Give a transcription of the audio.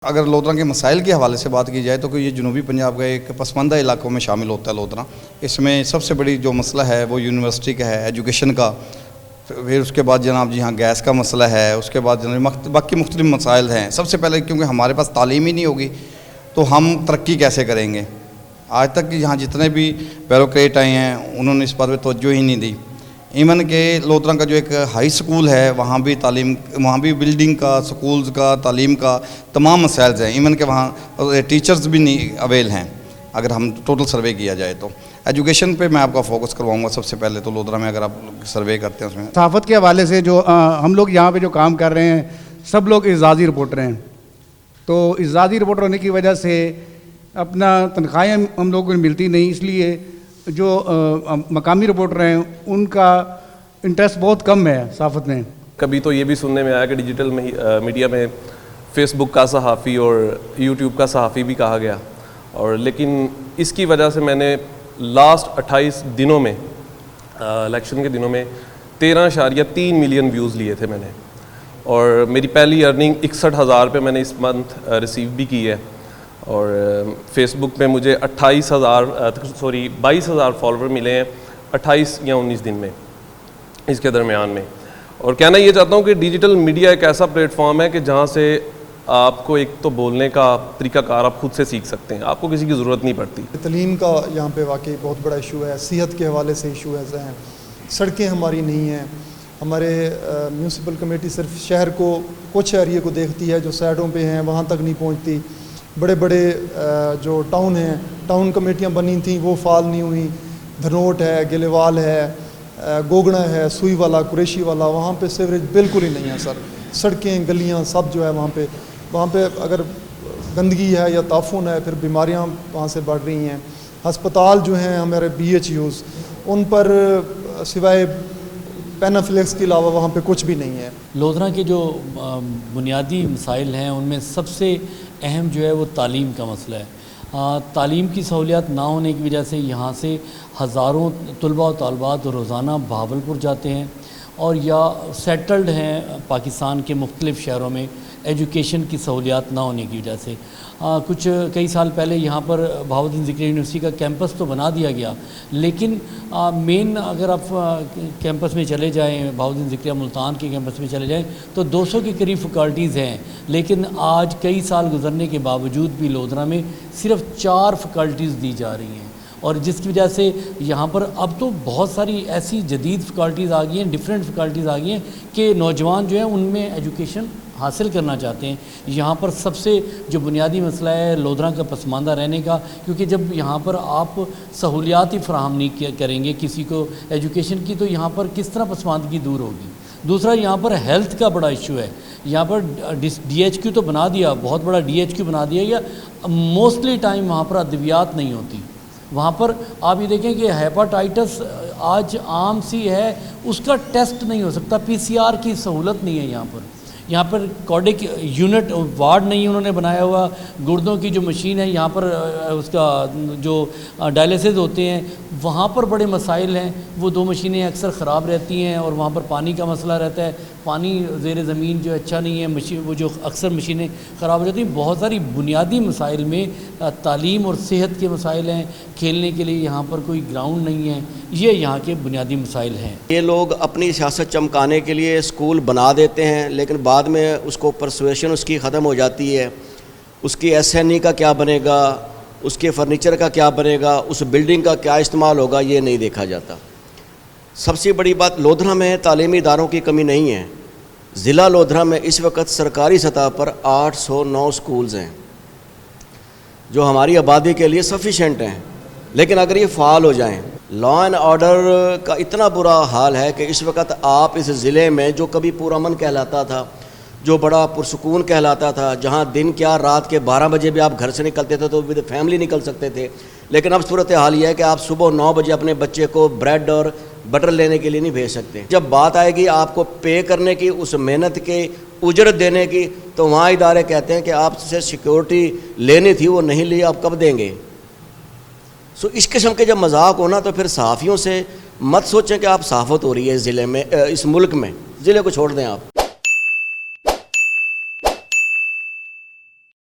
اگر لودھرا کے مسائل کے حوالے سے بات کی جائے تو یہ جنوبی پنجاب کا ایک پسماندہ علاقوں میں شامل ہوتا ہے لودھرا۔ اس میں سب سے بڑی جو مسئلہ ہے وہ یونیورسٹی کا ہے، ایجوکیشن کا، پھر اس کے بعد جناب جی ہاں گیس کا مسئلہ ہے، اس کے بعد جناب باقی مختلف مسائل ہیں۔ سب سے پہلے کیونکہ ہمارے پاس تعلیم ہی نہیں ہوگی تو ہم ترقی کیسے کریں گے؟ آج تک یہاں جتنے بھی بیوروکریٹ آئے ہیں انہوں نے اس بات پہ توجہ ہی نہیں دی۔ ایون کہ لودھرا کا جو ایک ہائی اسکول ہے وہاں بھی بلڈنگ کا، سکولز کا، تعلیم کا تمام مسائل ہیں۔ ایون کہ وہاں ٹیچرز بھی نہیں اویل ہیں اگر ہم ٹوٹل سروے کیا جائے تو۔ ایجوکیشن پہ میں آپ کا فوکس کرواؤں گا سب سے پہلے تو لودھرا میں اگر آپ سروے کرتے ہیں اس میں۔ صحافت کے حوالے سے جو ہم لوگ یہاں پہ جو کام کر رہے ہیں سب لوگ اعزازی رپورٹر ہیں، تو اعزازی رپورٹر ہونے کی وجہ سے اپنا تنخواہیں ہم لوگوں کو ملتی نہیں، اس لیے جو مقامی رپورٹر ہیں ان کا انٹرسٹ بہت کم ہے صحافت میں۔ کبھی تو یہ بھی سننے میں آیا کہ ڈیجیٹل میڈیا میں فیس بک کا صحافی اور یوٹیوب کا صحافی بھی کہا گیا، اور لیکن اس کی وجہ سے میں نے لاسٹ 28 دنوں میں الیکشن کے دنوں میں 13.3 ملین ویوز لیے تھے میں نے، اور میری پہلی ارننگ 61,000 پہ میں نے اس منتھ ریسیو بھی کی ہے، اور فیس بک پہ مجھے 22,000 فالوور ملے ہیں 28 یا 19 دن میں، اس کے درمیان میں۔ اور کہنا یہ چاہتا ہوں کہ ڈیجیٹل میڈیا ایک ایسا پلیٹ فارم ہے کہ جہاں سے آپ کو ایک تو بولنے کا طریقہ کار آپ خود سے سیکھ سکتے ہیں، آپ کو کسی کی ضرورت نہیں پڑتی۔ تعلیم کا یہاں پہ واقعی بہت بڑا ایشو ہے، صحت کے حوالے سے ایشو ایسا ہیں، سڑکیں ہماری نہیں ہیں، ہمارے میونسپل کمیٹی صرف شہر کو کچھ ایریے کو دیکھتی ہے جو سائڈوں پہ ہیں وہاں تک نہیں پہنچتی۔ بڑے بڑے جو ٹاؤن ہیں، ٹاؤن کمیٹیاں بنی تھیں وہ فعال نہیں ہوئیں، دھنوٹ ہے، گلیوال ہے، گوگڑا ہے، سوئی والا، قریشی والا، وہاں پہ سیوریج بالکل ہی نہیں ہے سر۔ سڑکیں گلیاں سب جو ہے وہاں پہ اگر گندگی ہے یا تعفن ہے پھر بیماریاں وہاں سے بڑھ رہی ہیں۔ ہسپتال جو ہیں ہمارے BHUs ان پر سوائے پینافلیکس کے علاوہ وہاں پہ کچھ بھی نہیں ہے۔ لودھرا کے جو بنیادی مسائل ہیں ان میں سب سے اہم جو ہے وہ تعلیم کا مسئلہ ہے۔ تعلیم کی سہولیات نہ ہونے کی وجہ سے یہاں سے ہزاروں طلباء و طالبات روزانہ بہاولپور جاتے ہیں، اور یا سیٹلڈ ہیں پاکستان کے مختلف شہروں میں ایجوکیشن کی سہولیات نہ ہونے کی وجہ سے۔ کئی سال پہلے یہاں پر بہاؤالدین ذکری یونیورسٹی کا کیمپس تو بنا دیا گیا، لیکن مین اگر آپ کیمپس میں چلے جائیں، بہاؤالدین ذکری ملتان کے کیمپس میں چلے جائیں تو 200 کے قریب فیکلٹیز ہیں، لیکن آج کئی سال گزرنے کے باوجود بھی لودھرا میں صرف 4 فیکلٹیز دی جا رہی ہیں، اور جس کی وجہ سے یہاں پر اب تو بہت ساری ایسی جدید فیکلٹیز آ گئی ہیں، ڈیفرنٹ فیکلٹیز آ گئی ہیں کہ نوجوان جو ہیں ان میں ایجوکیشن حاصل کرنا چاہتے ہیں۔ یہاں پر سب سے جو بنیادی مسئلہ ہے لودھرا کا پسماندہ رہنے کا، کیونکہ جب یہاں پر آپ سہولیات ہی فراہم نہیں کریں گے کسی کو ایجوکیشن کی تو یہاں پر کس طرح پسماندگی دور ہوگی۔ دوسرا یہاں پر ہیلتھ کا بڑا ایشو ہے، یہاں پر DHQ تو بنا دیا، بہت بڑا DHQ بنا دیا گیا، موسٹلی ٹائم وہاں پر ادویات نہیں ہوتی۔ وہاں پر آپ یہ دیکھیں کہ ہیپاٹائٹس آج عام سی ہے، اس کا ٹیسٹ نہیں ہو سکتا، PCR کی سہولت نہیں ہے یہاں پر کارڈک یونٹ وارڈ نہیں انہوں نے بنایا ہوا، گردوں کی جو مشین ہے یہاں پر اس کا جو ڈائلیسس ہوتے ہیں وہاں پر بڑے مسائل ہیں، وہ 2 مشینیں اکثر خراب رہتی ہیں، اور وہاں پر پانی کا مسئلہ رہتا ہے، پانی زیر زمین جو اچھا نہیں ہے، وہ جو اکثر مشینیں خراب ہو جاتی ہیں۔ بہت ساری بنیادی مسائل میں تعلیم اور صحت کے مسائل ہیں، کھیلنے کے لیے یہاں پر کوئی گراؤنڈ نہیں ہے، یہ یہاں کے بنیادی مسائل ہیں۔ یہ لوگ اپنی سیاست چمکانے کے لیے اسکول بنا دیتے ہیں، لیکن بعد میں اس کو پرسویشن اس کی ختم ہو جاتی ہے، اس کی SNE کا کیا بنے گا، اس کے فرنیچر کا کیا بنے گا، اس بلڈنگ کا کیا استعمال ہوگا، یہ نہیں دیکھا جاتا۔ سب سے بڑی بات لودھرا میں تعلیمی اداروں کی کمی نہیں ہے۔ ضلع لودھرا میں اس وقت سرکاری سطح پر 809 سکولز ہیں جو ہماری آبادی کے لیے سفیشینٹ ہیں، لیکن اگر یہ فعال ہو جائیں، لا اینڈ آرڈر کا اتنا برا حال ہے کہ اس وقت آپ اس ضلع میں جو کبھی پرامن کہلاتا تھا، جو بڑا پرسکون کہلاتا تھا، جہاں دن کیا رات کے 12 بجے بھی آپ گھر سے نکلتے تھے تو ود فیملی نکل سکتے تھے، لیکن اب صورتحال یہ ہے کہ آپ صبح 9 بجے اپنے بچے کو بریڈ اور بٹر لینے کے لیے نہیں بھیج سکتے۔ جب بات آئے گی آپ کو پے کرنے کی، اس محنت کے اجرت دینے کی، تو وہاں ادارے کہتے ہیں کہ آپ سے سیکیورٹی لینی تھی وہ نہیں لی، آپ کب دیں گے؟ اس قسم کے جب مذاق ہونا تو پھر صحافیوں سے مت سوچیں کہ آپ صحافت ہو رہی ہے اس ضلع میں، اس ملک میں، ضلع کو چھوڑ دیں آپ۔